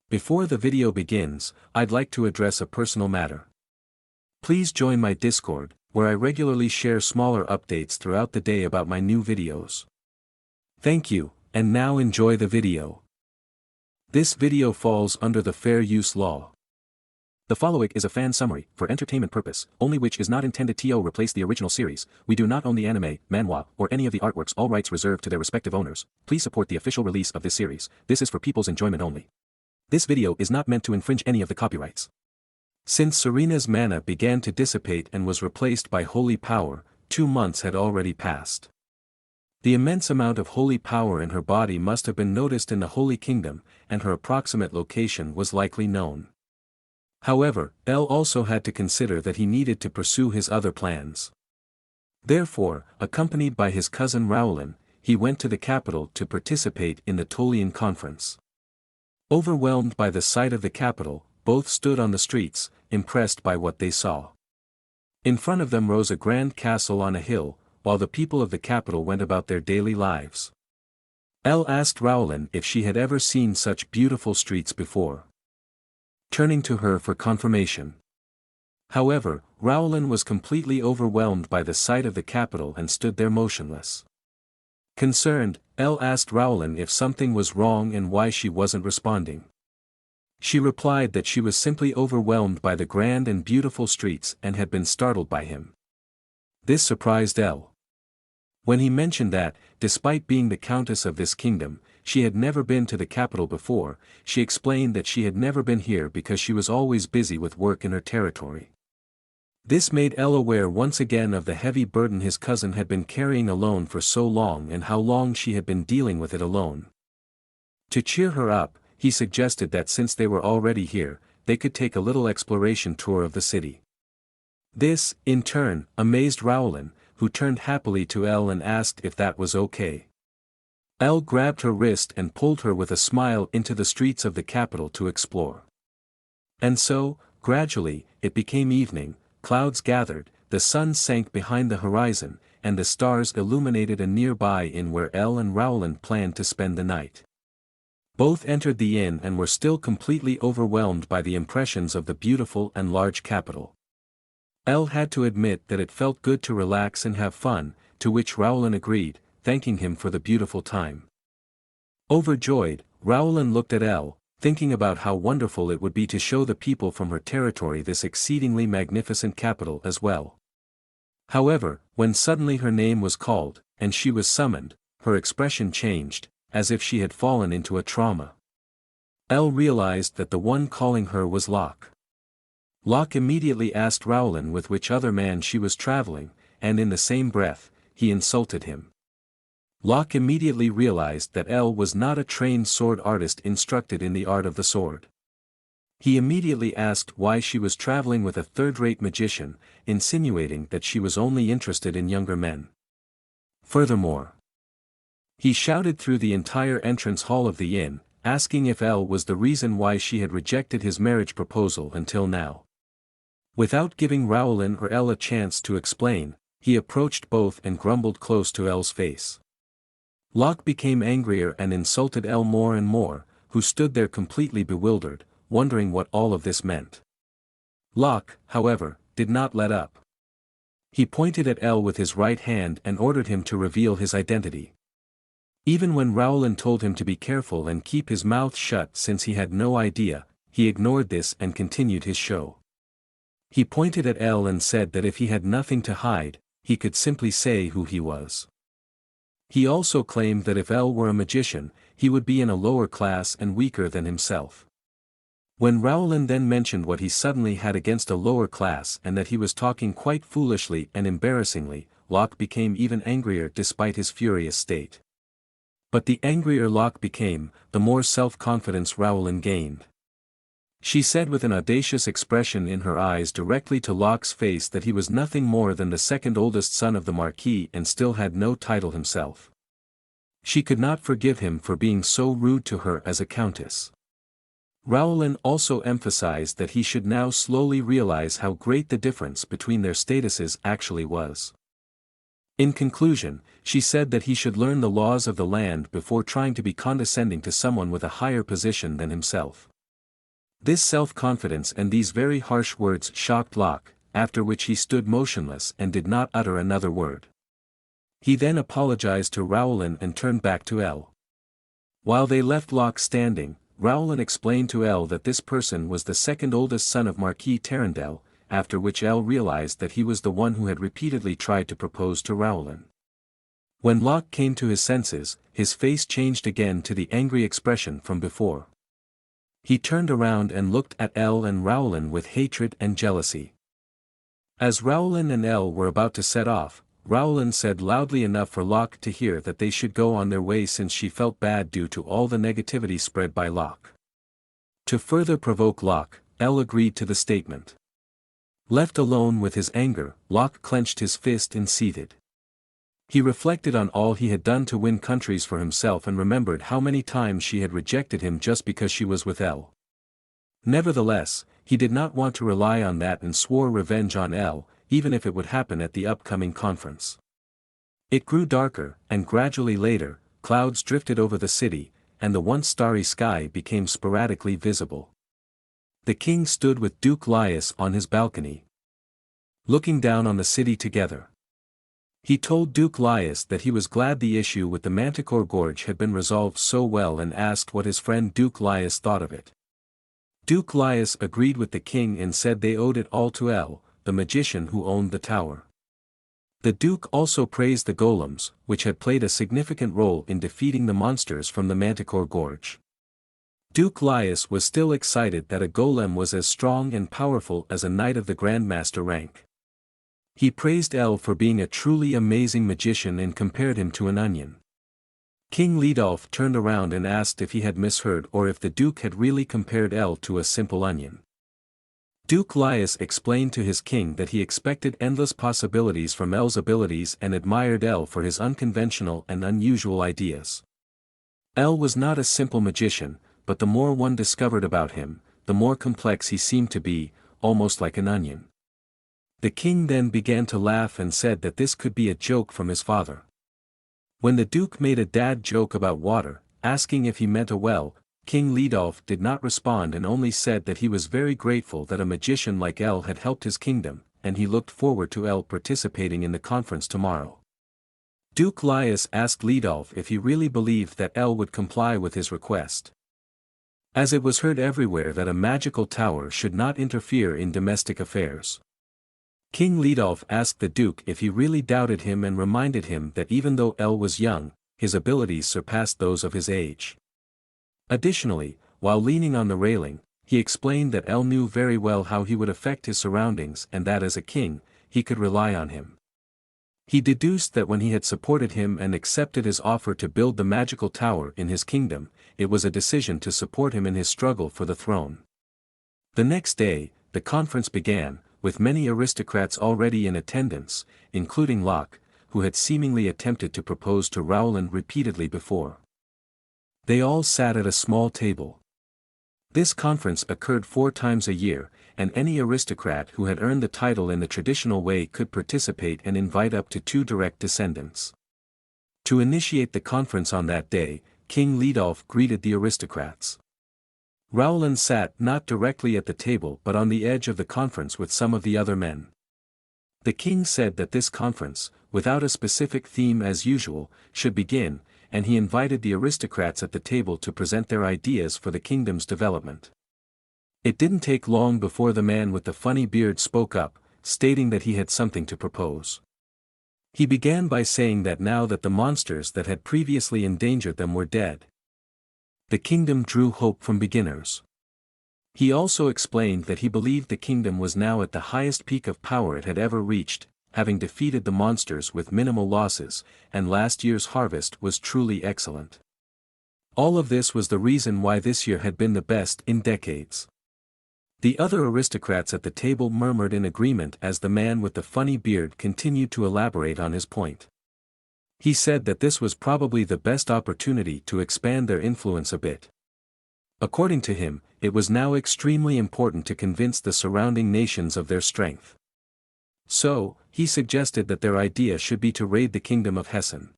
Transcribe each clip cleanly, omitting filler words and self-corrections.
Before the video begins, I'd like to address a personal matter. Please join my Discord, where I regularly share smaller updates throughout the day about my new videos. Thank you, and now enjoy the video. This video falls under the fair use law. The following is a fan summary, for entertainment purpose, only, which is not intended to replace the original series. We do not own the anime, manhwa, or any of the artworks, all rights reserved to their respective owners. Please support the official release of this series. This is for people's enjoyment only. This video is not meant to infringe any of the copyrights. Since Serena's mana began to dissipate and was replaced by holy power, 2 months had already passed. The immense amount of holy power in her body must have been noticed in the Holy Kingdom, and her approximate location was likely known. However, El also had to consider that he needed to pursue his other plans. Therefore, accompanied by his cousin Rowlin, he went to the capital to participate in the Tolian conference. Overwhelmed by the sight of the capital, both stood on the streets, impressed by what they saw. In front of them rose a grand castle on a hill, while the people of the capital went about their daily lives. El asked Rowlin if she had ever seen such beautiful streets before, turning to her for confirmation. However, Rowlin was completely overwhelmed by the sight of the capital and stood there motionless. Concerned, El asked Rowlin if something was wrong and why she wasn't responding. She replied that she was simply overwhelmed by the grand and beautiful streets and had been startled by him. This surprised El. When he mentioned that, despite being the countess of this kingdom, she had never been to the capital before, she explained that she had never been here because she was always busy with work in her territory. This made El aware once again of the heavy burden his cousin had been carrying alone for so long and how long she had been dealing with it alone. To cheer her up, he suggested that since they were already here, they could take a little exploration tour of the city. This, in turn, amazed Rowlin, who turned happily to El and asked if that was okay. El grabbed her wrist and pulled her with a smile into the streets of the capital to explore. And so, gradually, it became evening, clouds gathered, the sun sank behind the horizon, and the stars illuminated a nearby inn where El and Rowlin planned to spend the night. Both entered the inn and were still completely overwhelmed by the impressions of the beautiful and large capital. El had to admit that it felt good to relax and have fun, to which Rowlin agreed, thanking him for the beautiful time. Overjoyed, Rowlin looked at El, thinking about how wonderful it would be to show the people from her territory this exceedingly magnificent capital as well. However, when suddenly her name was called, and she was summoned, her expression changed, as if she had fallen into a trauma. El realized that the one calling her was Locke. Locke immediately asked Rowlin with which other man she was traveling, and in the same breath, he insulted him. Locke immediately realized that El was not a trained sword artist instructed in the art of the sword. He immediately asked why she was traveling with a third-rate magician, insinuating that she was only interested in younger men. Furthermore, he shouted through the entire entrance hall of the inn, asking if El was the reason why she had rejected his marriage proposal until now. Without giving Rowlin or El a chance to explain, he approached both and grumbled close to El's face. Locke became angrier and insulted El more and more, who stood there completely bewildered, wondering what all of this meant. Locke, however, did not let up. He pointed at El with his right hand and ordered him to reveal his identity. Even when Rowlin told him to be careful and keep his mouth shut since he had no idea, he ignored this and continued his show. He pointed at El and said that if he had nothing to hide, he could simply say who he was. He also claimed that if El were a magician, he would be in a lower class and weaker than himself. When Rowlin then mentioned what he suddenly had against a lower class and that he was talking quite foolishly and embarrassingly, Locke became even angrier despite his furious state. But the angrier Locke became, the more self-confidence Rowlin gained. She said with an audacious expression in her eyes directly to Locke's face that he was nothing more than the second oldest son of the Marquis and still had no title himself. She could not forgive him for being so rude to her as a countess. Rowlin also emphasized that he should now slowly realize how great the difference between their statuses actually was. In conclusion, she said that he should learn the laws of the land before trying to be condescending to someone with a higher position than himself. This self-confidence and these very harsh words shocked Locke, after which he stood motionless and did not utter another word. He then apologized to Rowland and turned back to Elle. While they left Locke standing, Rowland explained to Elle that this person was the second oldest son of Marquis Tarandel, after which Elle realized that he was the one who had repeatedly tried to propose to Rowland. When Locke came to his senses, his face changed again to the angry expression from before. He turned around and looked at Elle and Rowland with hatred and jealousy. As Rowland and Elle were about to set off, Rowland said loudly enough for Locke to hear that they should go on their way since she felt bad due to all the negativity spread by Locke. To further provoke Locke, Elle agreed to the statement. Left alone with his anger, Locke clenched his fist and seethed. He reflected on all he had done to win countries for himself and remembered how many times she had rejected him just because she was with Elle. Nevertheless, he did not want to rely on that and swore revenge on Elle, even if it would happen at the upcoming conference. It grew darker, and gradually later, clouds drifted over the city, and the once starry sky became sporadically visible. The king stood with Duke Laius on his balcony, looking down on the city together. He told Duke Laius that he was glad the issue with the Manticore Gorge had been resolved so well and asked what his friend Duke Laius thought of it. Duke Laius agreed with the king and said they owed it all to Elle, the magician who owned the tower. The Duke also praised the golems, which had played a significant role in defeating the monsters from the Manticore Gorge. Duke Laius was still excited that a golem was as strong and powerful as a knight of the Grandmaster rank. He praised Elle for being a truly amazing magician and compared him to an onion. King Leodolf turned around and asked if he had misheard or if the Duke had really compared Elle to a simple onion. Duke Laius explained to his king that he expected endless possibilities from Elle's abilities and admired Elle for his unconventional and unusual ideas. Elle was not a simple magician, but the more one discovered about him, the more complex he seemed to be, almost like an onion. The king then began to laugh and said that this could be a joke from his father. When the Duke made a dad joke about water, asking if he meant a well, King Leodolf did not respond and only said that he was very grateful that a magician like Elle had helped his kingdom, and he looked forward to Elle participating in the conference tomorrow. Duke Laius asked Leodolf if he really believed that Elle would comply with his request. As it was heard everywhere that a magical tower should not interfere in domestic affairs. King Leodolf asked the Duke if he really doubted him and reminded him that even though Elle was young, his abilities surpassed those of his age. Additionally, while leaning on the railing, he explained that Elle knew very well how he would affect his surroundings and that as a king, he could rely on him. He deduced that when he had supported him and accepted his offer to build the magical tower in his kingdom, it was a decision to support him in his struggle for the throne. The next day, the conference began, with many aristocrats already in attendance, including Locke, who had seemingly attempted to propose to Rowland repeatedly before. They all sat at a small table. This conference occurred 4 times a year, and any aristocrat who had earned the title in the traditional way could participate and invite up to 2 direct descendants. To initiate the conference on that day, King Leodolf greeted the aristocrats. Rowland sat not directly at the table but on the edge of the conference with some of the other men. The king said that this conference, without a specific theme as usual, should begin, and he invited the aristocrats at the table to present their ideas for the kingdom's development. It didn't take long before the man with the funny beard spoke up, stating that he had something to propose. He began by saying that now that the monsters that had previously endangered them were dead, the kingdom drew hope from beginners. He also explained that he believed the kingdom was now at the highest peak of power it had ever reached, having defeated the monsters with minimal losses, and last year's harvest was truly excellent. All of this was the reason why this year had been the best in decades. The other aristocrats at the table murmured in agreement as the man with the funny beard continued to elaborate on his point. He said that this was probably the best opportunity to expand their influence a bit. According to him, it was now extremely important to convince the surrounding nations of their strength. So, he suggested that their idea should be to raid the kingdom of Hessen.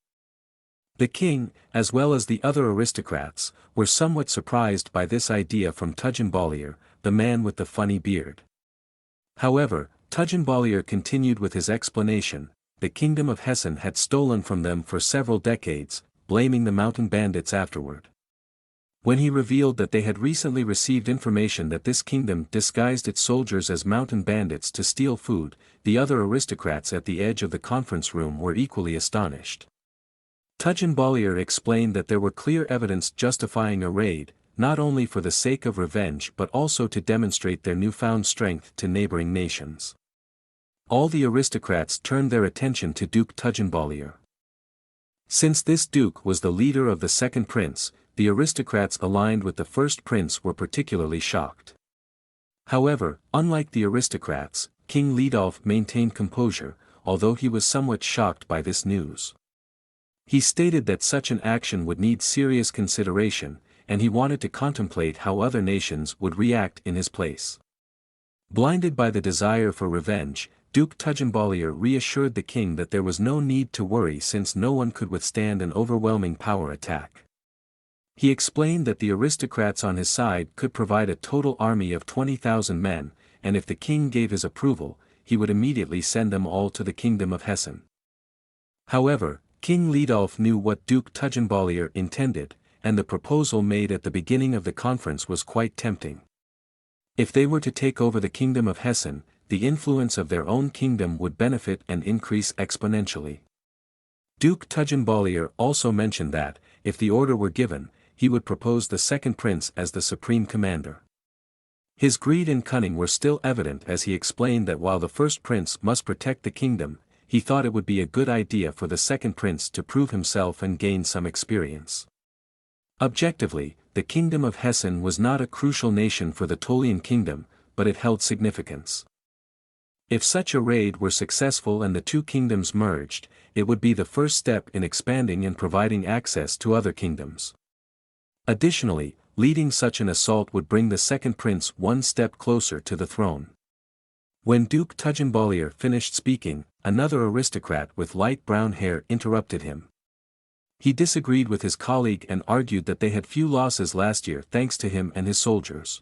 The king, as well as the other aristocrats, were somewhat surprised by this idea from Tugendbalier, the man with the funny beard. However, Tugendbalier continued with his explanation. The kingdom of Hessen had stolen from them for several decades, blaming the mountain bandits afterward. When he revealed that they had recently received information that this kingdom disguised its soldiers as mountain bandits to steal food, the other aristocrats at the edge of the conference room were equally astonished. Tugendbalier explained that there were clear evidence justifying a raid, not only for the sake of revenge but also to demonstrate their newfound strength to neighboring nations. All the aristocrats turned their attention to Duke Tugendbalier. Since this duke was the leader of the second prince, the aristocrats aligned with the first prince were particularly shocked. However, unlike the aristocrats, King Lidolf maintained composure, although he was somewhat shocked by this news. He stated that such an action would need serious consideration, and he wanted to contemplate how other nations would react in his place. Blinded by the desire for revenge, Duke Tugendbalier reassured the king that there was no need to worry since no one could withstand an overwhelming power attack. He explained that the aristocrats on his side could provide a total army of 20,000 men, and if the king gave his approval, he would immediately send them all to the kingdom of Hessen. However, King Lidolf knew what Duke Tugendbalier intended, and the proposal made at the beginning of the conference was quite tempting. If they were to take over the kingdom of Hessen, the influence of their own kingdom would benefit and increase exponentially. Duke Tugendbalier also mentioned that, if the order were given, he would propose the second prince as the supreme commander. His greed and cunning were still evident as he explained that while the first prince must protect the kingdom, he thought it would be a good idea for the second prince to prove himself and gain some experience. Objectively, the kingdom of Hessen was not a crucial nation for the Tolian kingdom, but it held significance. If such a raid were successful and the two kingdoms merged, it would be the first step in expanding and providing access to other kingdoms. Additionally, leading such an assault would bring the second prince one step closer to the throne. When Duke Tugendbalier finished speaking, another aristocrat with light brown hair interrupted him. He disagreed with his colleague and argued that they had few losses last year thanks to him and his soldiers.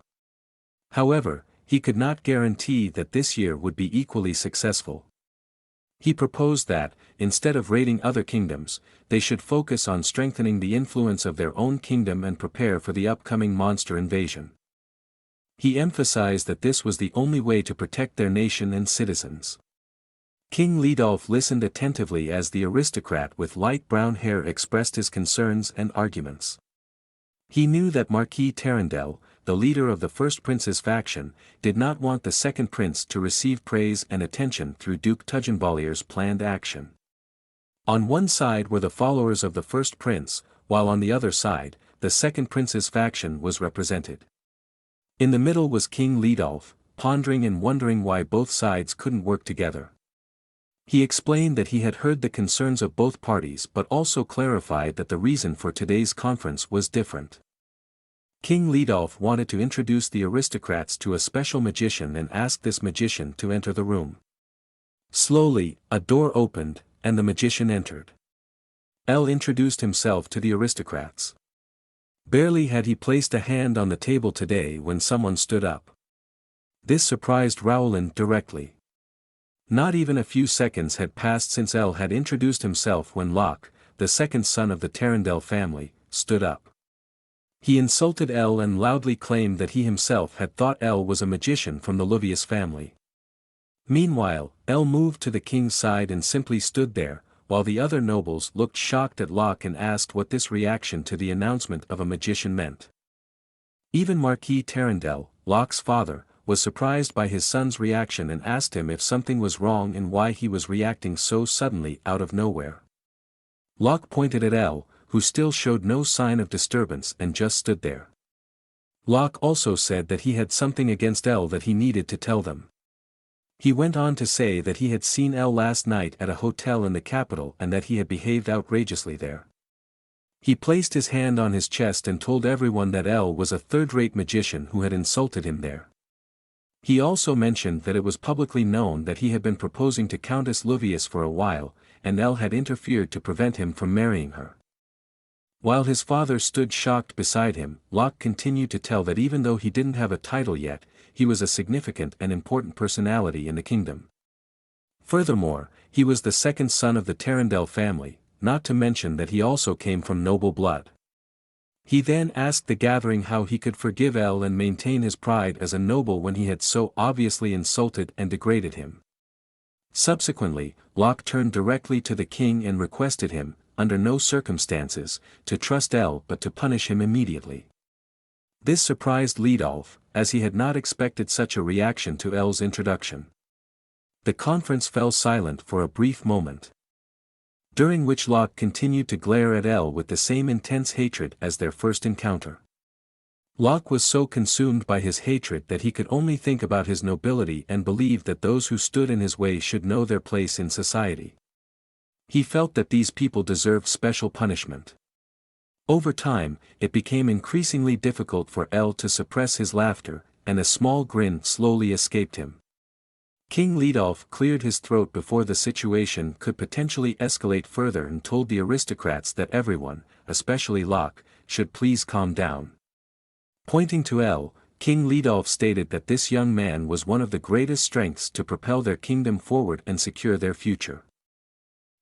However, he could not guarantee that this year would be equally successful. He proposed that, instead of raiding other kingdoms, they should focus on strengthening the influence of their own kingdom and prepare for the upcoming monster invasion. He emphasized that this was the only way to protect their nation and citizens. King Lidolf listened attentively as the aristocrat with light brown hair expressed his concerns and arguments. He knew that Marquis Tarendel, the leader of the first prince's faction, did not want the second prince to receive praise and attention through Duke Tugendbalier's planned action. On one side were the followers of the first prince, while on the other side, the second prince's faction was represented. In the middle was King Lidolf, pondering and wondering why both sides couldn't work together. He explained that he had heard the concerns of both parties but also clarified that the reason for today's conference was different. King Lidolf wanted to introduce the aristocrats to a special magician and asked this magician to enter the room. Slowly, a door opened, and the magician entered. El introduced himself to the aristocrats. Barely had he placed a hand on the table today when someone stood up. This surprised Rowland directly. Not even a few seconds had passed since El had introduced himself when Locke, the second son of the Tarendel family, stood up. He insulted El and loudly claimed that he himself had thought El was a magician from the Luvius family. Meanwhile, El moved to the king's side and simply stood there, while the other nobles looked shocked at Locke and asked what this reaction to the announcement of a magician meant. Even Marquis Tarendel, Locke's father, was surprised by his son's reaction and asked him if something was wrong and why he was reacting so suddenly out of nowhere. Locke pointed at El, who still showed no sign of disturbance and just stood there. Locke also said that he had something against El that he needed to tell them. He went on to say that he had seen El last night at a hotel in the capital and that he had behaved outrageously there. He placed his hand on his chest and told everyone that El was a third-rate magician who had insulted him there. He also mentioned that it was publicly known that he had been proposing to Countess Luvius for a while, and El had interfered to prevent him from marrying her. While his father stood shocked beside him, Locke continued to tell that even though he didn't have a title yet, he was a significant and important personality in the kingdom. Furthermore, he was the second son of the Tarandel family, not to mention that he also came from noble blood. He then asked the gathering how he could forgive El and maintain his pride as a noble when he had so obviously insulted and degraded him. Subsequently, Locke turned directly to the king and requested him, under no circumstances, to trust El but to punish him immediately. This surprised Leadolf, as he had not expected such a reaction to El's introduction. The conference fell silent for a brief moment, during which Locke continued to glare at El with the same intense hatred as their first encounter. Locke was so consumed by his hatred that he could only think about his nobility and believe that those who stood in his way should know their place in society. He felt that these people deserved special punishment. Over time, it became increasingly difficult for El to suppress his laughter, and a small grin slowly escaped him. King Leadolf cleared his throat before the situation could potentially escalate further and told the aristocrats that everyone, especially Locke, should please calm down. Pointing to El, King Leadolf stated that this young man was one of the greatest strengths to propel their kingdom forward and secure their future.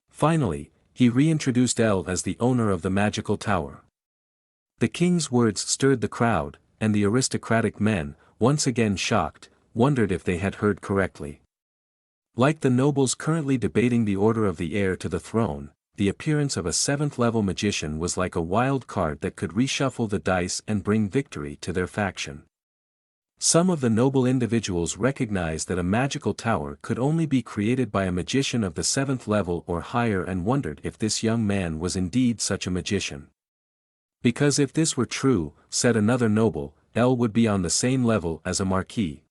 Finally, he reintroduced El as the owner of the magical tower. The king's words stirred the crowd, and the aristocratic men, once again shocked, wondered if they had heard correctly. Like the nobles currently debating the order of the heir to the throne, the appearance of a 7th-level magician was like a wild card that could reshuffle the dice and bring victory to their faction. Some of the noble individuals recognized that a magical tower could only be created by a magician of the 7th level or higher and wondered if this young man was indeed such a magician. Because if this were true, said another noble, El would be on the same level as a Marquis.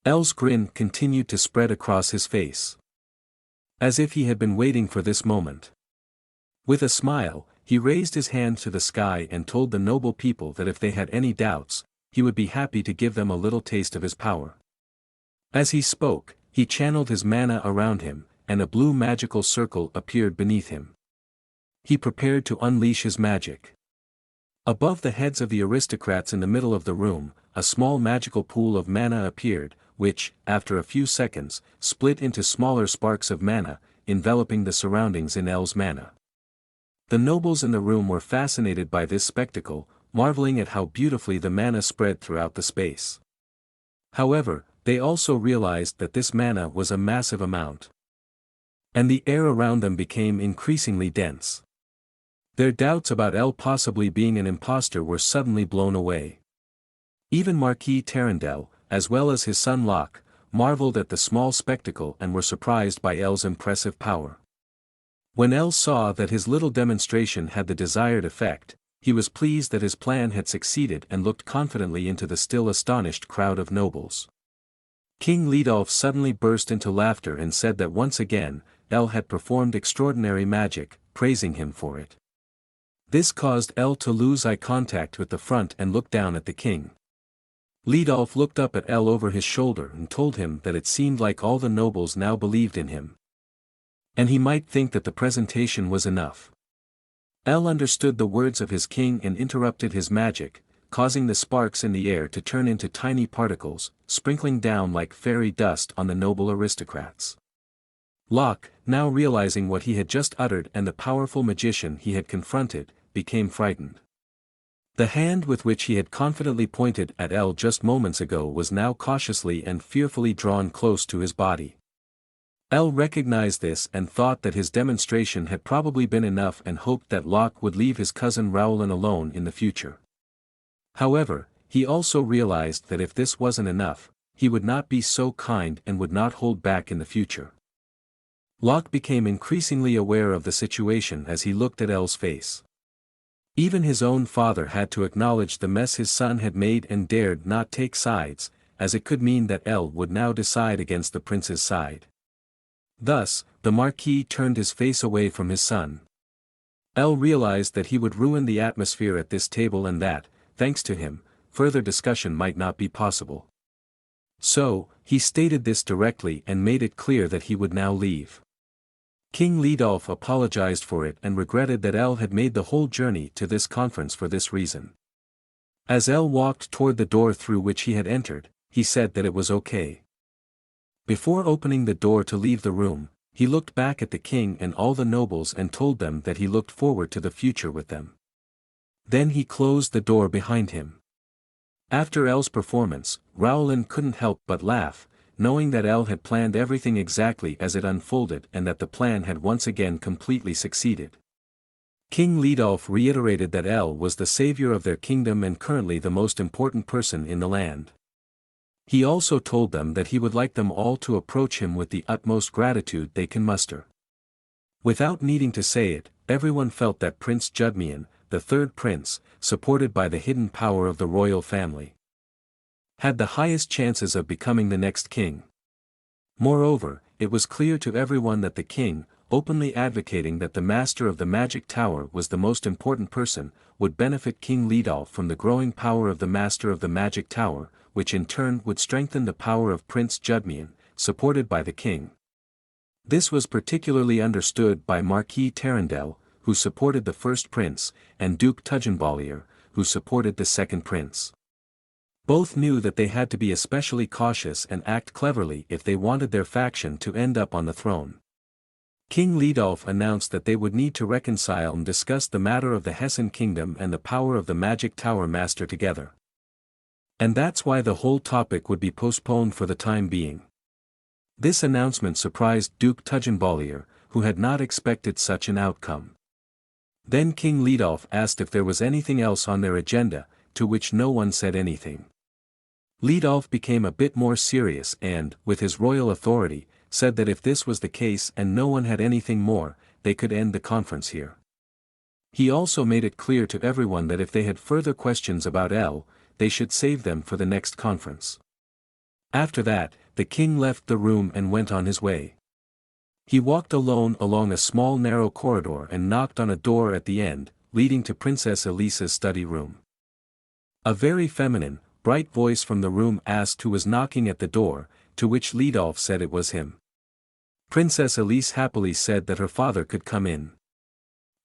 El's grin continued to spread across his face, as if he had been waiting for this moment. With a smile, he raised his hand to the sky and told the noble people that if they had any doubts, he would be happy to give them a little taste of his power. As he spoke, he channeled his mana around him, and a blue magical circle appeared beneath him. He prepared to unleash his magic. Above the heads of the aristocrats in the middle of the room, a small magical pool of mana appeared, which, after a few seconds, split into smaller sparks of mana, enveloping the surroundings in El's mana. The nobles in the room were fascinated by this spectacle, marveling at how beautifully the mana spread throughout the space. However, they also realized that this mana was a massive amount, and the air around them became increasingly dense. Their doubts about El possibly being an imposter were suddenly blown away. Even Marquis Tarandel, as well as his son Locke, marveled at the small spectacle and were surprised by El's impressive power. When El saw that his little demonstration had the desired effect, he was pleased that his plan had succeeded and looked confidently into the still astonished crowd of nobles. King Leadolf suddenly burst into laughter and said that once again, El had performed extraordinary magic, praising him for it. This caused El to lose eye contact with the front and look down at the king. Leadolf looked up at El over his shoulder and told him that it seemed like all the nobles now believed in him, and he might think that the presentation was enough. El understood the words of his king and interrupted his magic, causing the sparks in the air to turn into tiny particles, sprinkling down like fairy dust on the noble aristocrats. Locke, now realizing what he had just uttered and the powerful magician he had confronted, became frightened. The hand with which he had confidently pointed at El just moments ago was now cautiously and fearfully drawn close to his body. El recognized this and thought that his demonstration had probably been enough and hoped that Locke would leave his cousin Rowland alone in the future. However, he also realized that if this wasn't enough, he would not be so kind and would not hold back in the future. Locke became increasingly aware of the situation as he looked at El's face. Even his own father had to acknowledge the mess his son had made and dared not take sides, as it could mean that El would now decide against the prince's side. Thus, the Marquis turned his face away from his son. El realized that he would ruin the atmosphere at this table and that, thanks to him, further discussion might not be possible. So, he stated this directly and made it clear that he would now leave. King Lidolf apologized for it and regretted that El had made the whole journey to this conference for this reason. As El walked toward the door through which he had entered, he said that it was okay. Before opening the door to leave the room, he looked back at the king and all the nobles and told them that he looked forward to the future with them. Then he closed the door behind him. After El's performance, Rowland couldn't help but laugh, knowing that El had planned everything exactly as it unfolded and that the plan had once again completely succeeded. King Lidolf reiterated that El was the savior of their kingdom and currently the most important person in the land. He also told them that he would like them all to approach him with the utmost gratitude they can muster. Without needing to say it, everyone felt that Prince Judmian, the third prince, supported by the hidden power of the royal family, had the highest chances of becoming the next king. Moreover, it was clear to everyone that the king, openly advocating that the master of the magic tower was the most important person, would benefit King Lidolf from the growing power of the master of the magic tower, which in turn would strengthen the power of Prince Judmian, supported by the king. This was particularly understood by Marquis Tarandel, who supported the first prince, and Duke Tugendbalier, who supported the second prince. Both knew that they had to be especially cautious and act cleverly if they wanted their faction to end up on the throne. King Lidolf announced that they would need to reconcile and discuss the matter of the Hessen kingdom and the power of the magic tower master together. And that's why the whole topic would be postponed for the time being. This announcement surprised Duke Tugendbalier, who had not expected such an outcome. Then King Lidolf asked if there was anything else on their agenda, to which no one said anything. Lidolf became a bit more serious and, with his royal authority, said that if this was the case and no one had anything more, they could end the conference here. He also made it clear to everyone that if they had further questions about El, they should save them for the next conference. After that, the king left the room and went on his way. He walked alone along a small narrow corridor and knocked on a door at the end, leading to Princess Elisa's study room. A very feminine, bright voice from the room asked who was knocking at the door, to which Lidolf said it was him. Princess Elise happily said that her father could come in.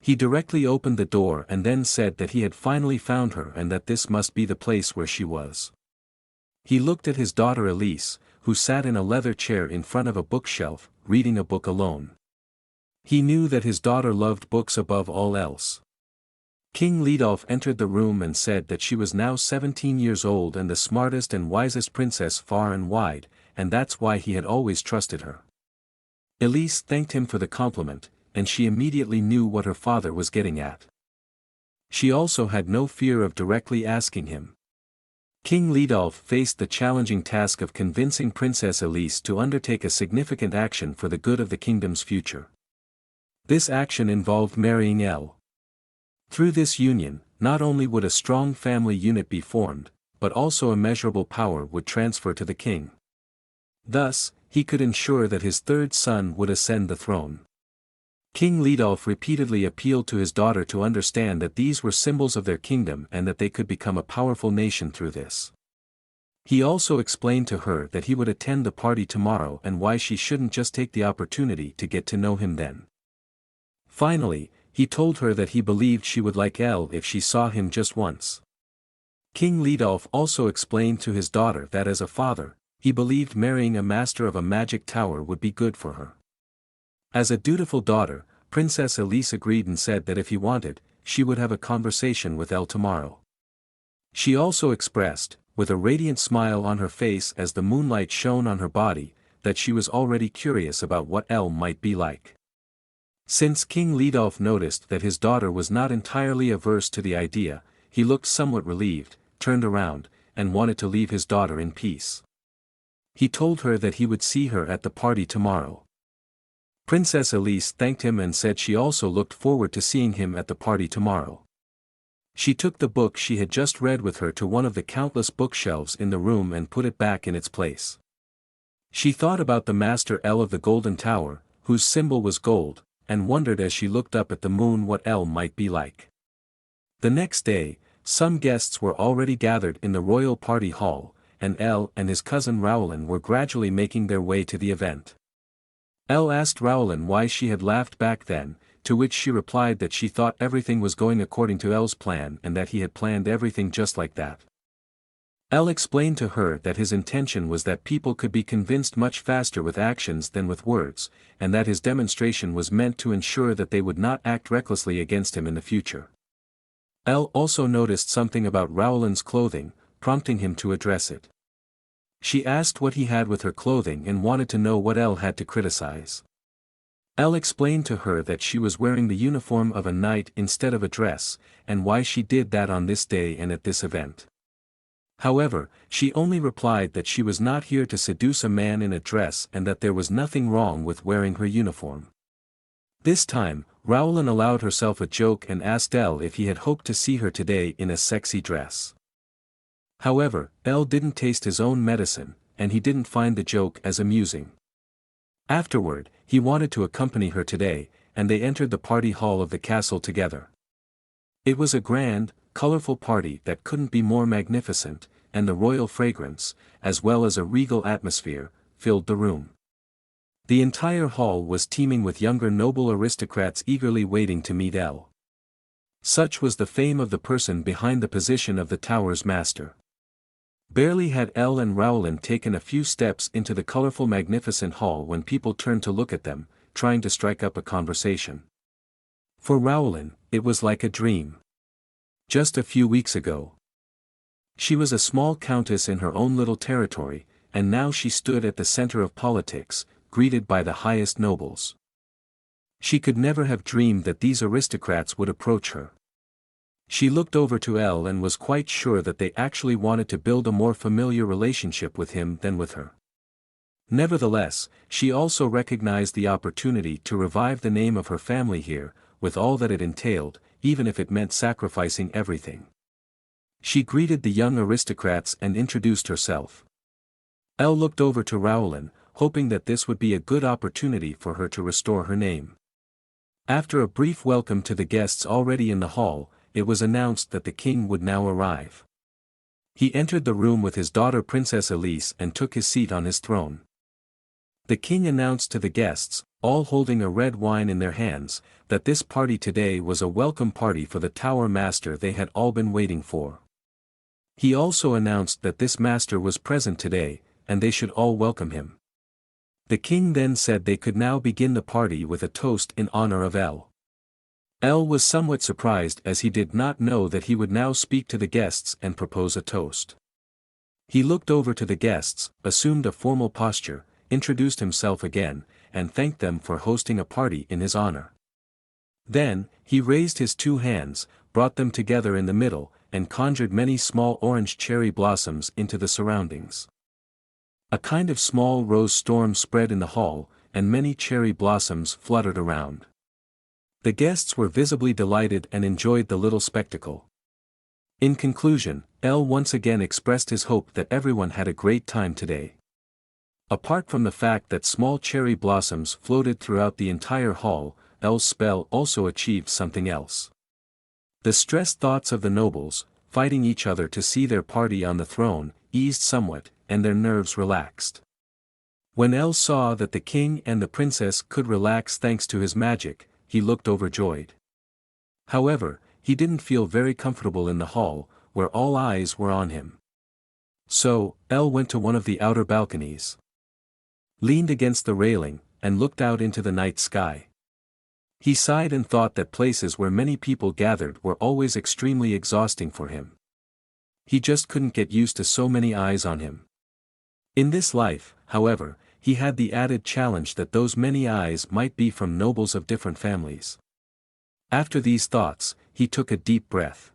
He directly opened the door and then said that he had finally found her and that this must be the place where she was. He looked at his daughter Elise, who sat in a leather chair in front of a bookshelf, reading a book alone. He knew that his daughter loved books above all else. King Lidolf entered the room and said that she was now 17 years old and the smartest and wisest princess far and wide, and that's why he had always trusted her. Elise thanked him for the compliment, and she immediately knew what her father was getting at. She also had no fear of directly asking him. King Lidolf faced the challenging task of convincing Princess Elise to undertake a significant action for the good of the kingdom's future. This action involved marrying El. Through this union, not only would a strong family unit be formed, but also immeasurable power would transfer to the king. Thus, he could ensure that his third son would ascend the throne. King Lidolf repeatedly appealed to his daughter to understand that these were symbols of their kingdom and that they could become a powerful nation through this. He also explained to her that he would attend the party tomorrow and why she shouldn't just take the opportunity to get to know him then. Finally, he told her that he believed she would like El if she saw him just once. King Lidolf also explained to his daughter that as a father, he believed marrying a master of a magic tower would be good for her. As a dutiful daughter, Princess Elise agreed and said that if he wanted, she would have a conversation with El tomorrow. She also expressed, with a radiant smile on her face as the moonlight shone on her body, that she was already curious about what El might be like. Since King Lidolf noticed that his daughter was not entirely averse to the idea, he looked somewhat relieved, turned around, and wanted to leave his daughter in peace. He told her that he would see her at the party tomorrow. Princess Elise thanked him and said she also looked forward to seeing him at the party tomorrow. She took the book she had just read with her to one of the countless bookshelves in the room and put it back in its place. She thought about the Master El of the Golden Tower, whose symbol was gold, and wondered as she looked up at the moon what El might be like. The next day, some guests were already gathered in the royal party hall, and El and his cousin Rowland were gradually making their way to the event. Elle asked Rowland why she had laughed back then, to which she replied that she thought everything was going according to Elle's plan and that he had planned everything just like that. Elle explained to her that his intention was that people could be convinced much faster with actions than with words, and that his demonstration was meant to ensure that they would not act recklessly against him in the future. Elle also noticed something about Rowland's clothing, prompting him to address it. She asked what he had with her clothing and wanted to know what Elle had to criticize. Elle explained to her that she was wearing the uniform of a knight instead of a dress, and why she did that on this day and at this event. However, she only replied that she was not here to seduce a man in a dress and that there was nothing wrong with wearing her uniform. This time, Rowland allowed herself a joke and asked Elle if he had hoped to see her today in a sexy dress. However, Elle didn't taste his own medicine, and he didn't find the joke as amusing. Afterward, he wanted to accompany her today, and they entered the party hall of the castle together. It was a grand, colorful party that couldn't be more magnificent, and the royal fragrance, as well as a regal atmosphere, filled the room. The entire hall was teeming with younger noble aristocrats eagerly waiting to meet Elle. Such was the fame of the person behind the position of the tower's master. Barely had Elle and Rowland taken a few steps into the colorful magnificent hall when people turned to look at them, trying to strike up a conversation. For Rowland, it was like a dream. Just a few weeks ago, she was a small countess in her own little territory, and now she stood at the center of politics, greeted by the highest nobles. She could never have dreamed that these aristocrats would approach her. She looked over to Elle and was quite sure that they actually wanted to build a more familiar relationship with him than with her. Nevertheless, she also recognized the opportunity to revive the name of her family here, with all that it entailed, even if it meant sacrificing everything. She greeted the young aristocrats and introduced herself. Elle looked over to Rowland, hoping that this would be a good opportunity for her to restore her name. After a brief welcome to the guests already in the hall, it was announced that the king would now arrive. He entered the room with his daughter Princess Elise and took his seat on his throne. The king announced to the guests, all holding a red wine in their hands, that this party today was a welcome party for the tower master they had all been waiting for. He also announced that this master was present today, and they should all welcome him. The king then said they could now begin the party with a toast in honor of Elle. Elle was somewhat surprised as he did not know that he would now speak to the guests and propose a toast. He looked over to the guests, assumed a formal posture, introduced himself again, and thanked them for hosting a party in his honor. Then, he raised his two hands, brought them together in the middle, and conjured many small orange cherry blossoms into the surroundings. A kind of small rose storm spread in the hall, and many cherry blossoms fluttered around. The guests were visibly delighted and enjoyed the little spectacle. In conclusion, Elle once again expressed his hope that everyone had a great time today. Apart from the fact that small cherry blossoms floated throughout the entire hall, Elle's spell also achieved something else. The stressed thoughts of the nobles, fighting each other to see their party on the throne, eased somewhat, and their nerves relaxed. When Elle saw that the king and the princess could relax thanks to his magic, he looked overjoyed. However, he didn't feel very comfortable in the hall, where all eyes were on him. So, Elle went to one of the outer balconies, leaned against the railing, and looked out into the night sky. He sighed and thought that places where many people gathered were always extremely exhausting for him. He just couldn't get used to so many eyes on him. In this life, however, he had the added challenge that those many eyes might be from nobles of different families. After these thoughts, he took a deep breath.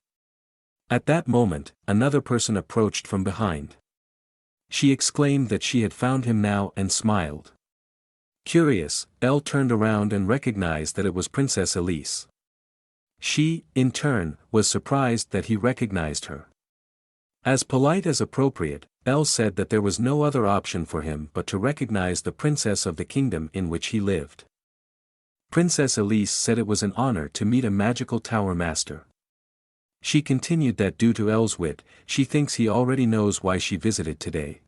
At that moment, another person approached from behind. She exclaimed that she had found him now and smiled. Curious, Elle turned around and recognized that it was Princess Elise. She, in turn, was surprised that he recognized her. As polite as appropriate, Elle said that there was no other option for him but to recognize the princess of the kingdom in which he lived. Princess Elise said it was an honor to meet a magical tower master. She continued that due to Elle's wit, she thinks he already knows why she visited today.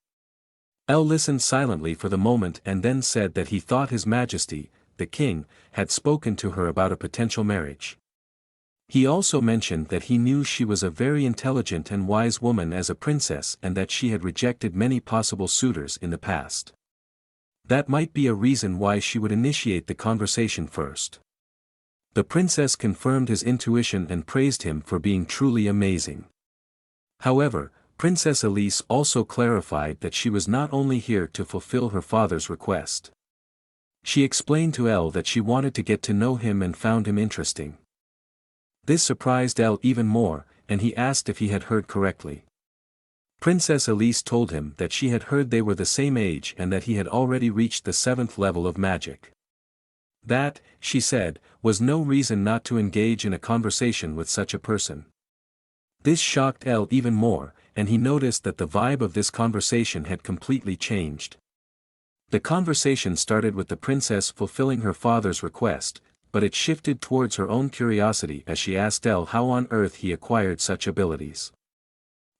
El listened silently for the moment and then said that he thought His Majesty, the king, had spoken to her about a potential marriage. He also mentioned that he knew she was a very intelligent and wise woman as a princess and that she had rejected many possible suitors in the past. That might be a reason why she would initiate the conversation first. The princess confirmed his intuition and praised him for being truly amazing. However, Princess Elise also clarified that she was not only here to fulfill her father's request. She explained to El that she wanted to get to know him and found him interesting. This surprised El even more, and he asked if he had heard correctly. Princess Elise told him that she had heard they were the same age and that he had already reached the 7th level of magic. That, she said, was no reason not to engage in a conversation with such a person. This shocked El even more, and he noticed that the vibe of this conversation had completely changed. The conversation started with the princess fulfilling her father's request, but it shifted towards her own curiosity as she asked El how on earth he acquired such abilities.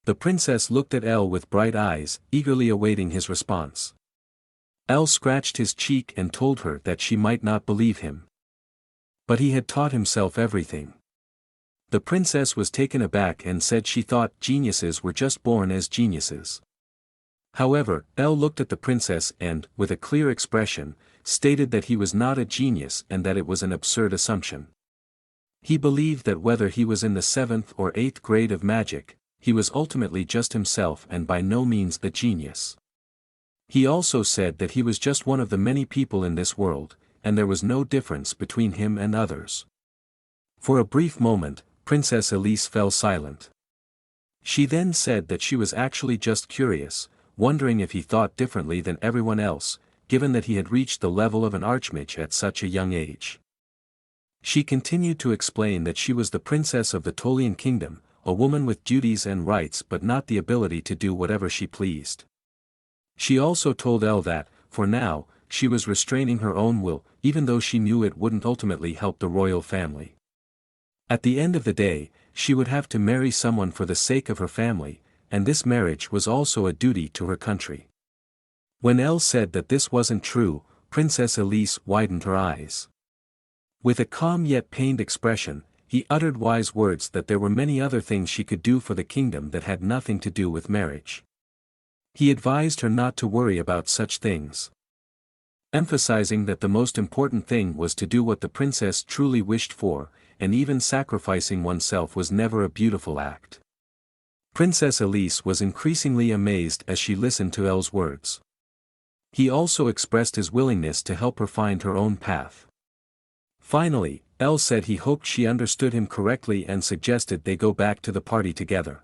The princess looked at El with bright eyes, eagerly awaiting his response. El scratched his cheek and told her that she might not believe him. But he had taught himself everything. The princess was taken aback and said she thought geniuses were just born as geniuses. However, El looked at the princess and, with a clear expression, stated that he was not a genius and that it was an absurd assumption. He believed that whether he was in the 7th or 8th grade of magic, he was ultimately just himself and by no means a genius. He also said that he was just one of the many people in this world, and there was no difference between him and others. For a brief moment, Princess Elise fell silent. She then said that she was actually just curious, wondering if he thought differently than everyone else, given that he had reached the level of an archmage at such a young age. She continued to explain that she was the princess of the Tolian kingdom, a woman with duties and rights but not the ability to do whatever she pleased. She also told El that, for now, she was restraining her own will, even though she knew it wouldn't ultimately help the royal family. At the end of the day, she would have to marry someone for the sake of her family, and this marriage was also a duty to her country. When El said that this wasn't true, Princess Elise widened her eyes. With a calm yet pained expression, he uttered wise words that there were many other things she could do for the kingdom that had nothing to do with marriage. He advised her not to worry about such things, emphasizing that the most important thing was to do what the princess truly wished for, and even sacrificing oneself was never a beautiful act. Princess Elise was increasingly amazed as she listened to El's words. He also expressed his willingness to help her find her own path. Finally, El said he hoped she understood him correctly and suggested they go back to the party together.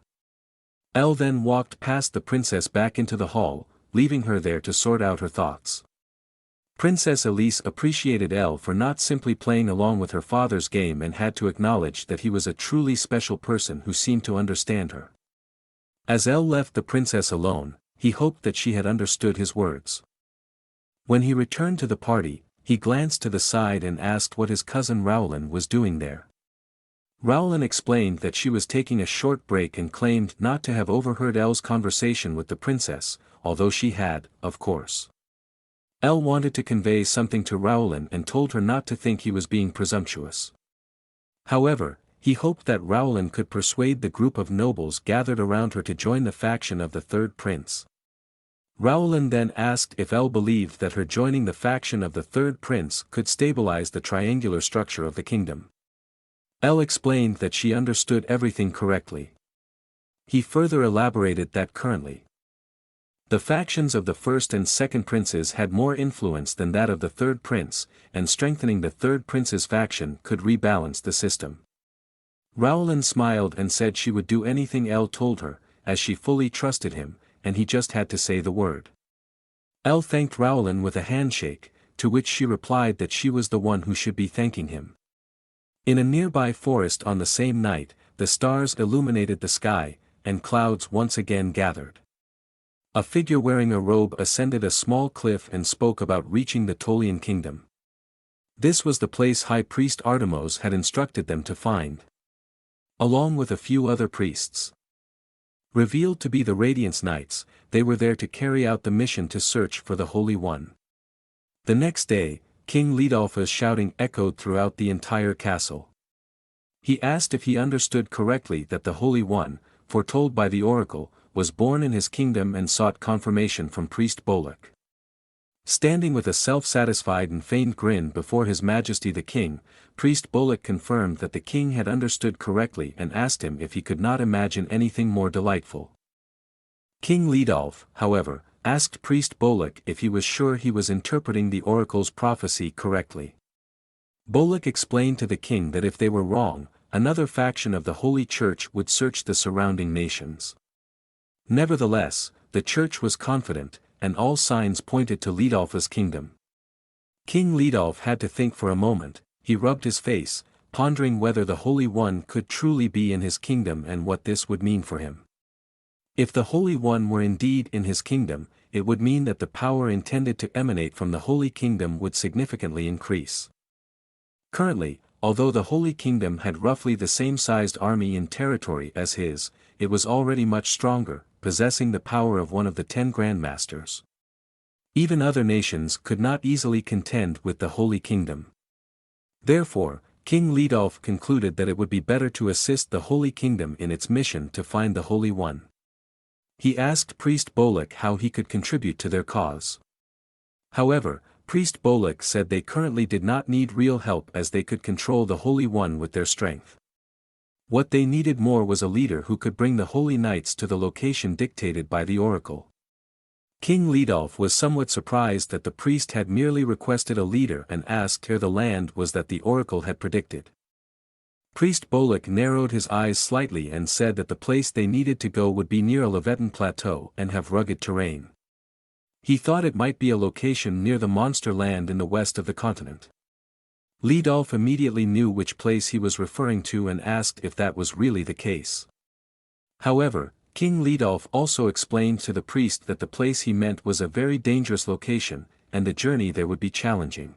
El then walked past the princess back into the hall, leaving her there to sort out her thoughts. Princess Elise appreciated El for not simply playing along with her father's game and had to acknowledge that he was a truly special person who seemed to understand her. As El left the princess alone, he hoped that she had understood his words. When he returned to the party, he glanced to the side and asked what his cousin Rowland was doing there. Rowland explained that she was taking a short break and claimed not to have overheard El's conversation with the princess, although she had, of course. El wanted to convey something to Rowland and told her not to think he was being presumptuous. However, he hoped that Rowland could persuade the group of nobles gathered around her to join the faction of the third prince. Rowland then asked if El believed that her joining the faction of the third prince could stabilize the triangular structure of the kingdom. El explained that she understood everything correctly. He further elaborated that currently, the factions of the first and second princes had more influence than that of the third prince, and strengthening the third prince's faction could rebalance the system. Rowland smiled and said she would do anything El told her, as she fully trusted him, and he just had to say the word. El thanked Rowland with a handshake, to which she replied that she was the one who should be thanking him. In a nearby forest on the same night, the stars illuminated the sky, and clouds once again gathered. A figure wearing a robe ascended a small cliff and spoke about reaching the Tolian kingdom. This was the place High Priest Artemos had instructed them to find, along with a few other priests. Revealed to be the Radiance Knights, they were there to carry out the mission to search for the Holy One. The next day, King Leodolph's shouting echoed throughout the entire castle. He asked if he understood correctly that the Holy One, foretold by the oracle, was born in his kingdom and sought confirmation from Priest Bolek. Standing with a self-satisfied and feigned grin before His Majesty the King, Priest Bolek confirmed that the king had understood correctly and asked him if he could not imagine anything more delightful. King Leodolph, however, asked Priest Bolek if he was sure he was interpreting the oracle's prophecy correctly. Bolek explained to the king that if they were wrong, another faction of the Holy Church would search the surrounding nations. Nevertheless, the church was confident, and all signs pointed to Leodolph's kingdom. King Leodolph had to think for a moment. He rubbed his face, pondering whether the Holy One could truly be in his kingdom and what this would mean for him. If the Holy One were indeed in his kingdom, it would mean that the power intended to emanate from the Holy Kingdom would significantly increase. Currently, although the Holy Kingdom had roughly the same sized army and territory as his, it was already much stronger, possessing the power of one of the 10 Grandmasters. Even other nations could not easily contend with the Holy Kingdom. Therefore, King Leodolph concluded that it would be better to assist the Holy Kingdom in its mission to find the Holy One. He asked Priest Bolek how he could contribute to their cause. However, Priest Bolek said they currently did not need real help as they could control the Holy One with their strength. What they needed more was a leader who could bring the Holy Knights to the location dictated by the oracle. King Leodolph was somewhat surprised that the priest had merely requested a leader and asked where the land was that the oracle had predicted. Priest Bolek narrowed his eyes slightly and said that the place they needed to go would be near a Levitan plateau and have rugged terrain. He thought it might be a location near the monster land in the west of the continent. Leodolph immediately knew which place he was referring to and asked if that was really the case. However, King Leodolph also explained to the priest that the place he meant was a very dangerous location, and the journey there would be challenging.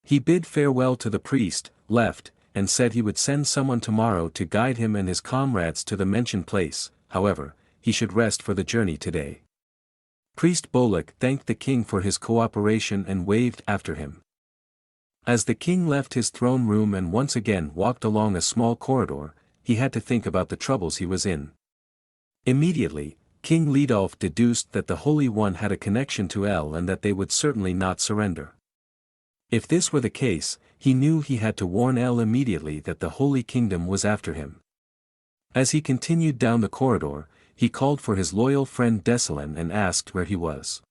He bid farewell to the priest, left, and said he would send someone tomorrow to guide him and his comrades to the mentioned place. However, he should rest for the journey today. Priest Bolek thanked the king for his cooperation and waved after him. As the king left his throne room and once again walked along a small corridor, he had to think about the troubles he was in. Immediately, King Leodolph deduced that the Holy One had a connection to El and that they would certainly not surrender. If this were the case, he knew he had to warn El immediately that the Holy Kingdom was after him. As he continued down the corridor, he called for his loyal friend Desalin and asked where he was.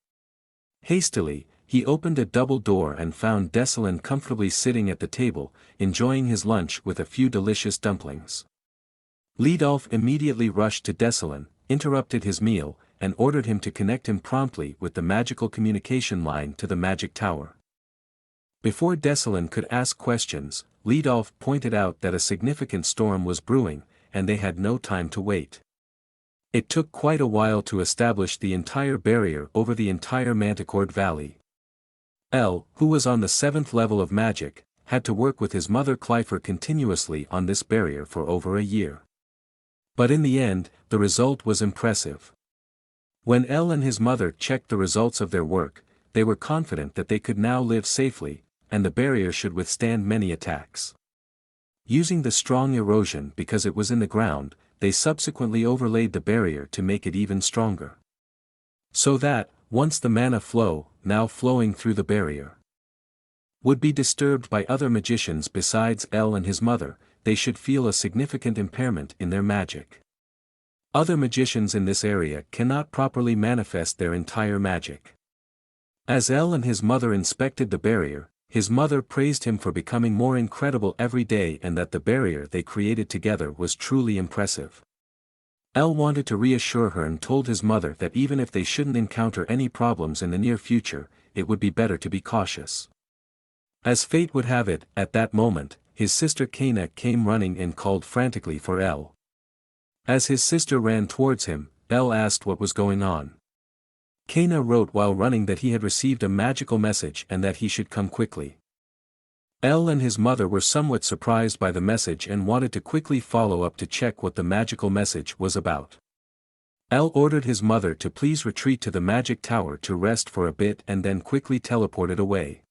Hastily, he opened a double door and found Desalin comfortably sitting at the table, enjoying his lunch with a few delicious dumplings. Leodolph immediately rushed to Desalin, interrupted his meal, and ordered him to connect him promptly with the magical communication line to the magic tower. Before Desalin could ask questions, Leodolph pointed out that a significant storm was brewing, and they had no time to wait. It took quite a while to establish the entire barrier over the entire Manticord Valley. El, who was on the 7th level of magic, had to work with his mother Cilfir continuously on this barrier for over a year. But in the end, the result was impressive. When El and his mother checked the results of their work, they were confident that they could now live safely, and the barrier should withstand many attacks. Using the strong erosion because it was in the ground, they subsequently overlaid the barrier to make it even stronger. So that, once the mana flow, now flowing through the barrier, would be disturbed by other magicians besides El and his mother, they should feel a significant impairment in their magic. Other magicians in this area cannot properly manifest their entire magic. As El and his mother inspected the barrier, his mother praised him for becoming more incredible every day and that the barrier they created together was truly impressive. El wanted to reassure her and told his mother that even if they shouldn't encounter any problems in the near future, it would be better to be cautious. As fate would have it, at that moment, his sister Kaina came running and called frantically for El. As his sister ran towards him, El asked what was going on. Kaina wrote while running that he had received a magical message and that he should come quickly. El and his mother were somewhat surprised by the message and wanted to quickly follow up to check what the magical message was about. El ordered his mother to please retreat to the magic tower to rest for a bit and then quickly teleported away.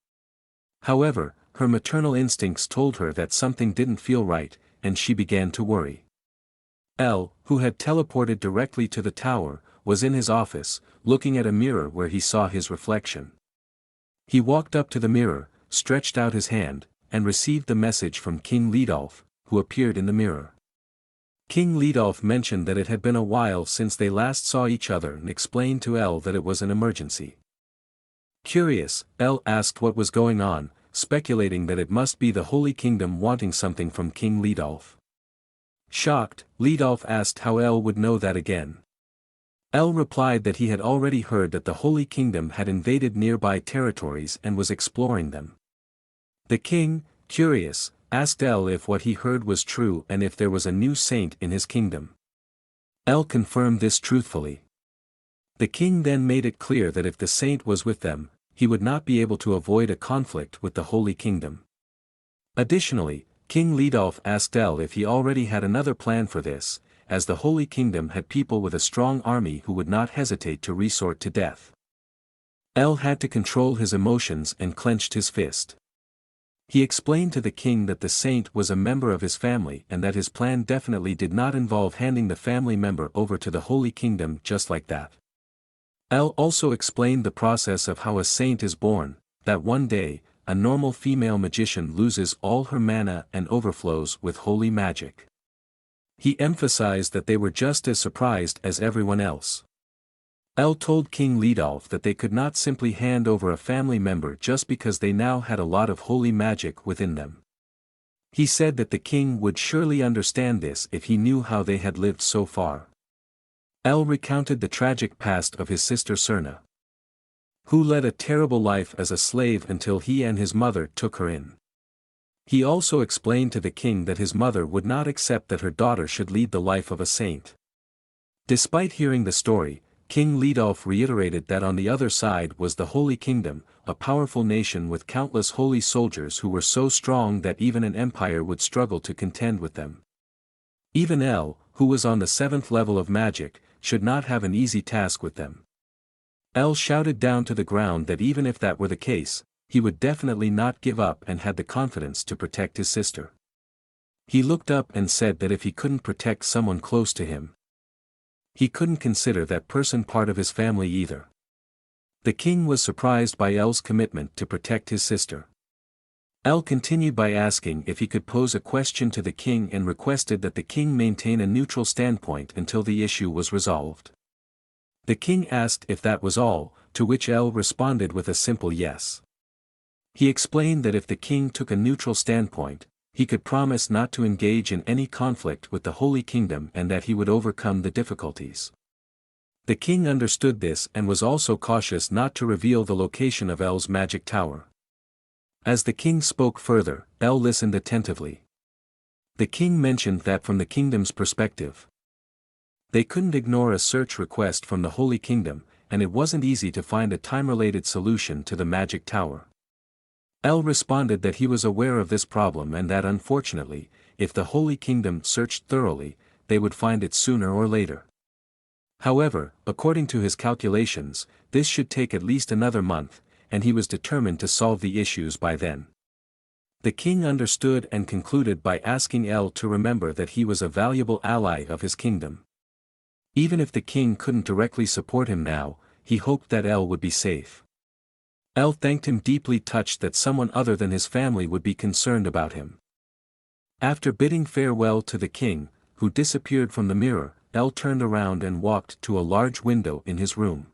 However, her maternal instincts told her that something didn't feel right, and she began to worry. El, who had teleported directly to the tower, was in his office, looking at a mirror where he saw his reflection. He walked up to the mirror, stretched out his hand, and received the message from King Lidolf, who appeared in the mirror. King Lidolf mentioned that it had been a while since they last saw each other and explained to El that it was an emergency. Curious, El asked what was going on, speculating that it must be the Holy Kingdom wanting something from King Lidolf. Shocked, Lidolf asked how El would know that again. El replied that he had already heard that the Holy Kingdom had invaded nearby territories and was exploring them. The king, curious, asked El if what he heard was true and if there was a new saint in his kingdom. El confirmed this truthfully. The king then made it clear that if the saint was with them, he would not be able to avoid a conflict with the Holy Kingdom. Additionally, King Lidolf asked El if he already had another plan for this, as the Holy Kingdom had people with a strong army who would not hesitate to resort to death. El had to control his emotions and clenched his fist. He explained to the king that the saint was a member of his family and that his plan definitely did not involve handing the family member over to the Holy Kingdom just like that. El also explained the process of how a saint is born, that one day, a normal female magician loses all her mana and overflows with holy magic. He emphasized that they were just as surprised as everyone else. El told King Lidolf that they could not simply hand over a family member just because they now had a lot of holy magic within them. He said that the king would surely understand this if he knew how they had lived so far. El recounted the tragic past of his sister Serena, who led a terrible life as a slave until he and his mother took her in. He also explained to the king that his mother would not accept that her daughter should lead the life of a saint. Despite hearing the story, King Lidolf reiterated that on the other side was the Holy Kingdom, a powerful nation with countless holy soldiers who were so strong that even an empire would struggle to contend with them. Even El, who was on the 7th level of magic, should not have an easy task with them. El shouted down to the ground that even if that were the case, he would definitely not give up and had the confidence to protect his sister. He looked up and said that if he couldn't protect someone close to him, he couldn't consider that person part of his family either. The king was surprised by El's commitment to protect his sister. El continued by asking if he could pose a question to the king and requested that the king maintain a neutral standpoint until the issue was resolved. The king asked if that was all, to which El responded with a simple yes. He explained that if the king took a neutral standpoint, he could promise not to engage in any conflict with the Holy Kingdom and that he would overcome the difficulties. The king understood this and was also cautious not to reveal the location of El's magic tower. As the king spoke further, El listened attentively. The king mentioned that from the kingdom's perspective, they couldn't ignore a search request from the Holy Kingdom, and it wasn't easy to find a time-related solution to the magic tower. El responded that he was aware of this problem and that unfortunately, if the Holy Kingdom searched thoroughly, they would find it sooner or later. However, according to his calculations, this should take at least another month, and he was determined to solve the issues by then. The king understood and concluded by asking El to remember that he was a valuable ally of his kingdom. Even if the king couldn't directly support him now, he hoped that El would be safe. El thanked him, deeply touched that someone other than his family would be concerned about him. After bidding farewell to the king, who disappeared from the mirror, El turned around and walked to a large window in his room.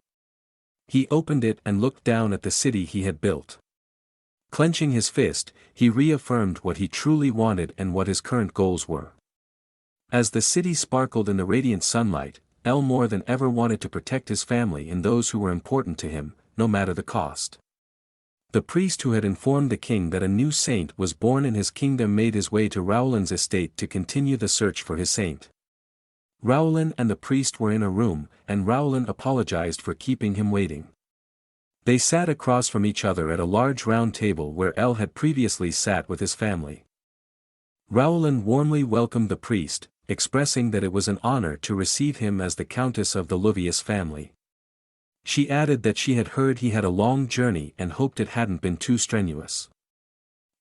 He opened it and looked down at the city he had built. Clenching his fist, he reaffirmed what he truly wanted and what his current goals were. As the city sparkled in the radiant sunlight, El more than ever wanted to protect his family and those who were important to him, no matter the cost. The priest who had informed the king that a new saint was born in his kingdom made his way to Rowland's estate to continue the search for his saint. Rowland and the priest were in a room, and Rowland apologized for keeping him waiting. They sat across from each other at a large round table where El had previously sat with his family. Rowland warmly welcomed the priest, expressing that it was an honor to receive him as the Countess of the Luvius family. She added that she had heard he had a long journey and hoped it hadn't been too strenuous.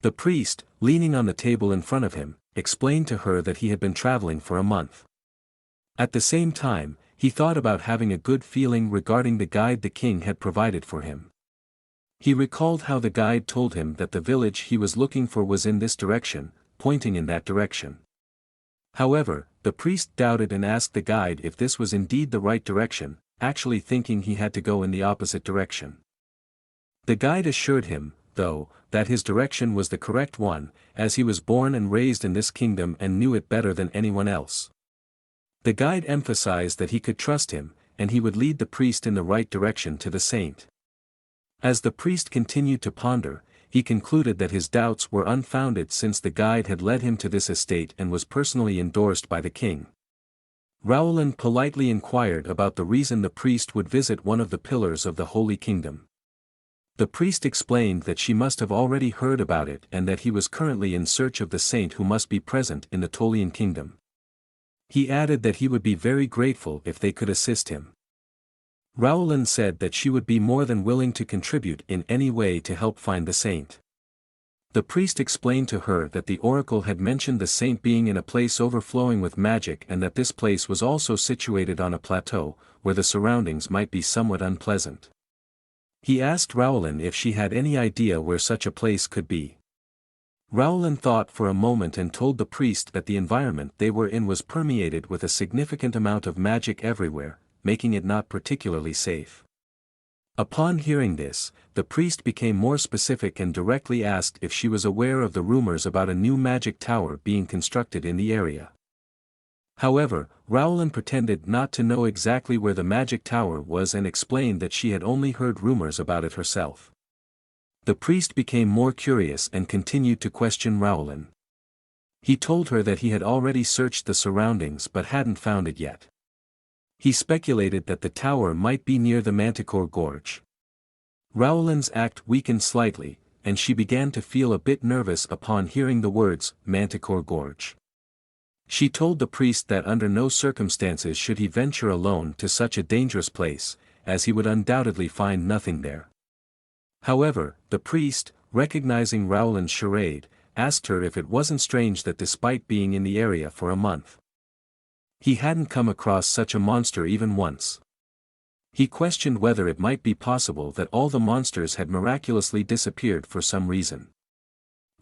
The priest, leaning on the table in front of him, explained to her that he had been traveling for a month. At the same time, he thought about having a good feeling regarding the guide the king had provided for him. He recalled how the guide told him that the village he was looking for was in this direction, pointing in that direction. However, the priest doubted and asked the guide if this was indeed the right direction, actually thinking he had to go in the opposite direction. The guide assured him, though, that his direction was the correct one, as he was born and raised in this kingdom and knew it better than anyone else. The guide emphasized that he could trust him, and he would lead the priest in the right direction to the saint. As the priest continued to ponder, he concluded that his doubts were unfounded since the guide had led him to this estate and was personally endorsed by the king. Rowland politely inquired about the reason the priest would visit one of the pillars of the Holy Kingdom. The priest explained that she must have already heard about it and that he was currently in search of the saint who must be present in the Tolian Kingdom. He added that he would be very grateful if they could assist him. Rowland said that she would be more than willing to contribute in any way to help find the saint. The priest explained to her that the oracle had mentioned the saint being in a place overflowing with magic and that this place was also situated on a plateau, where the surroundings might be somewhat unpleasant. He asked Rowland if she had any idea where such a place could be. Rowland thought for a moment and told the priest that the environment they were in was permeated with a significant amount of magic everywhere, making it not particularly safe. Upon hearing this, the priest became more specific and directly asked if she was aware of the rumors about a new magic tower being constructed in the area. However, Rowland pretended not to know exactly where the magic tower was and explained that she had only heard rumors about it herself. The priest became more curious and continued to question Rowland. He told her that he had already searched the surroundings but hadn't found it yet. He speculated that the tower might be near the Manticore Gorge. Rowland's act weakened slightly, and she began to feel a bit nervous upon hearing the words, Manticore Gorge. She told the priest that under no circumstances should he venture alone to such a dangerous place, as he would undoubtedly find nothing there. However, the priest, recognizing Rowland's charade, asked her if it wasn't strange that despite being in the area for a month, he hadn't come across such a monster even once. He questioned whether it might be possible that all the monsters had miraculously disappeared for some reason.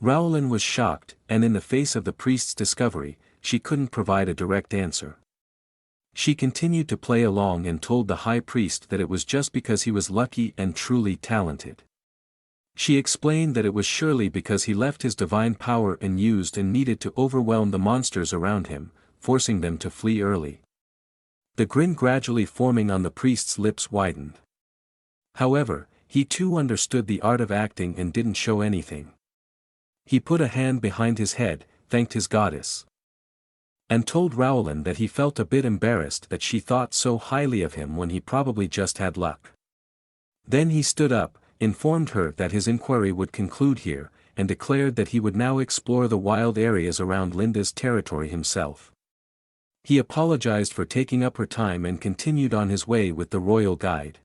Rowland was shocked, and in the face of the priest's discovery, she couldn't provide a direct answer. She continued to play along and told the high priest that it was just because he was lucky and truly talented. She explained that it was surely because he left his divine power unused and needed to overwhelm the monsters around him, forcing them to flee early. The grin gradually forming on the priest's lips widened. However, he too understood the art of acting and didn't show anything. He put a hand behind his head, thanked his goddess, and told Rowland that he felt a bit embarrassed that she thought so highly of him when he probably just had luck. Then he stood up, informed her that his inquiry would conclude here, and declared that he would now explore the wild areas around Linda's territory himself. He apologized for taking up her time and continued on his way with the royal guide.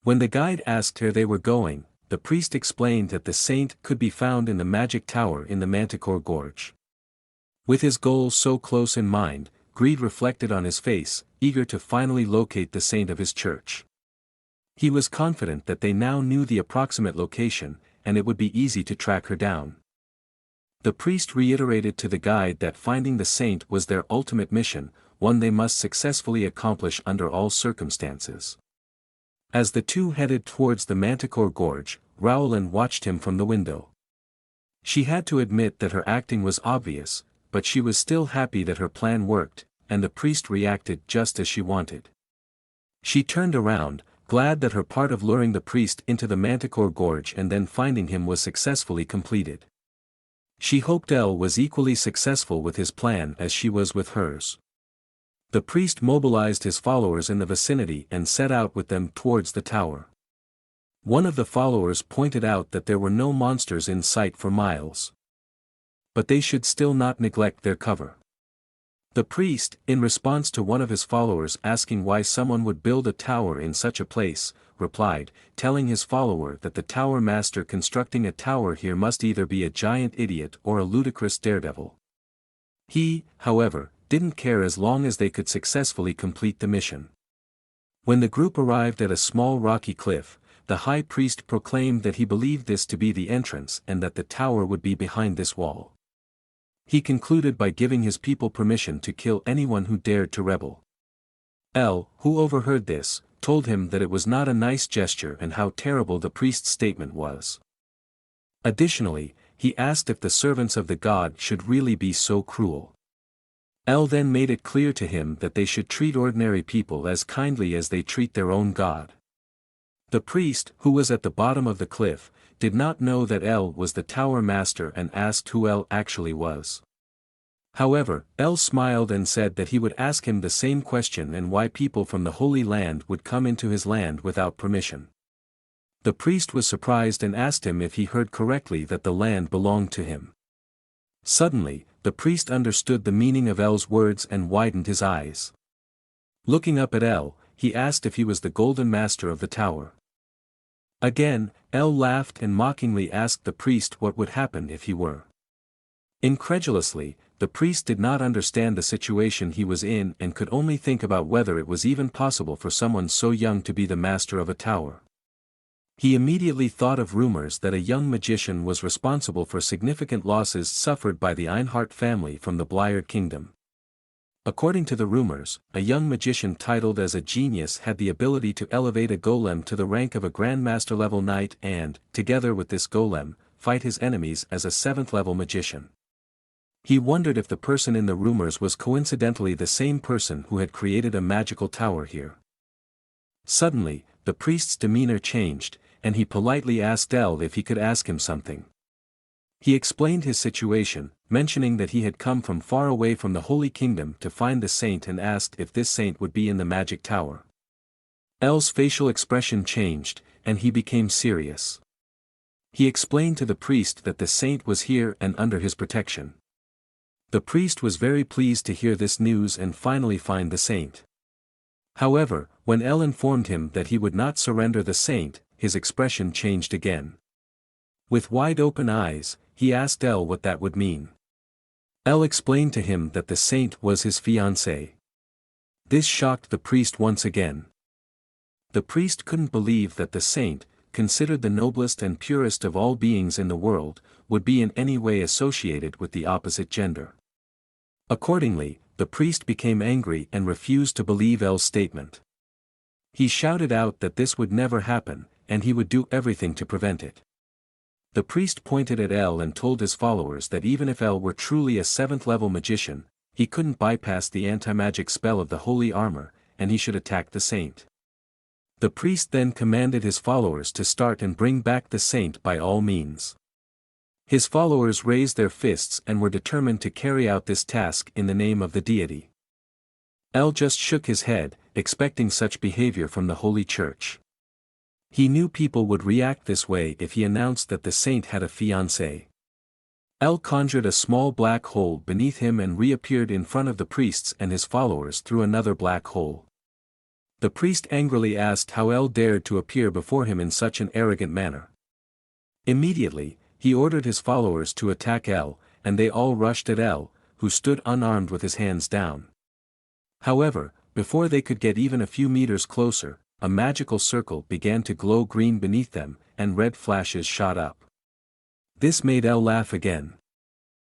When the guide asked where they were going, the priest explained that the saint could be found in the magic tower in the Manticore Gorge. With his goal so close in mind, greed reflected on his face, eager to finally locate the saint of his church. He was confident that they now knew the approximate location, and it would be easy to track her down. The priest reiterated to the guide that finding the saint was their ultimate mission, one they must successfully accomplish under all circumstances. As the two headed towards the Manticore Gorge, Rowland watched him from the window. She had to admit that her acting was obvious, but she was still happy that her plan worked, and the priest reacted just as she wanted. She turned around, glad that her part of luring the priest into the Manticore Gorge and then finding him was successfully completed. She hoped Elle was equally successful with his plan as she was with hers. The priest mobilized his followers in the vicinity and set out with them towards the tower. One of the followers pointed out that there were no monsters in sight for miles. But they should still not neglect their cover. The priest, in response to one of his followers asking why someone would build a tower in such a place, replied, telling his follower that the tower master constructing a tower here must either be a giant idiot or a ludicrous daredevil. He, however, didn't care as long as they could successfully complete the mission. When the group arrived at a small rocky cliff, the high priest proclaimed that he believed this to be the entrance and that the tower would be behind this wall. He concluded by giving his people permission to kill anyone who dared to rebel. El, who overheard this, told him that it was not a nice gesture and how terrible the priest's statement was. Additionally, he asked if the servants of the god should really be so cruel. El then made it clear to him that they should treat ordinary people as kindly as they treat their own god. The priest, who was at the bottom of the cliff, did not know that El was the tower master and asked who El actually was. However, El smiled and said that he would ask him the same question and why people from the Holy Land would come into his land without permission. The priest was surprised and asked him if he heard correctly that the land belonged to him. Suddenly, the priest understood the meaning of El's words and widened his eyes. Looking up at El, he asked if he was the golden master of the tower. Again, El laughed and mockingly asked the priest what would happen if he were. Incredulously, the priest did not understand the situation he was in and could only think about whether it was even possible for someone so young to be the master of a tower. He immediately thought of rumors that a young magician was responsible for significant losses suffered by the Ainhart family from the Blired Kingdom. According to the rumors, a young magician titled as a genius had the ability to elevate a golem to the rank of a grandmaster-level knight and, together with this golem, fight his enemies as a 7th-level magician. He wondered if the person in the rumors was coincidentally the same person who had created a magical tower here. Suddenly, the priest's demeanor changed, and he politely asked El if he could ask him something. He explained his situation, mentioning that he had come from far away from the Holy Kingdom to find the saint and asked if this saint would be in the magic tower. El's facial expression changed, and he became serious. He explained to the priest that the saint was here and under his protection. The priest was very pleased to hear this news and finally find the saint. However, when El informed him that he would not surrender the saint, his expression changed again. With wide open eyes, he asked El what that would mean. El explained to him that the saint was his fiancée. This shocked the priest once again. The priest couldn't believe that the saint, considered the noblest and purest of all beings in the world, would be in any way associated with the opposite gender. Accordingly, the priest became angry and refused to believe El's statement. He shouted out that this would never happen, and he would do everything to prevent it. The priest pointed at El and told his followers that even if El were truly a 7th-level magician, he couldn't bypass the anti-magic spell of the holy armor, and he should attack the saint. The priest then commanded his followers to start and bring back the saint by all means. His followers raised their fists and were determined to carry out this task in the name of the deity. El just shook his head, expecting such behavior from the Holy Church. He knew people would react this way if he announced that the saint had a fiancée. El conjured a small black hole beneath him and reappeared in front of the priests and his followers through another black hole. The priest angrily asked how El dared to appear before him in such an arrogant manner. Immediately, he ordered his followers to attack El, and they all rushed at El, who stood unarmed with his hands down. However, before they could get even a few meters closer, a magical circle began to glow green beneath them, and red flashes shot up. This made El laugh again.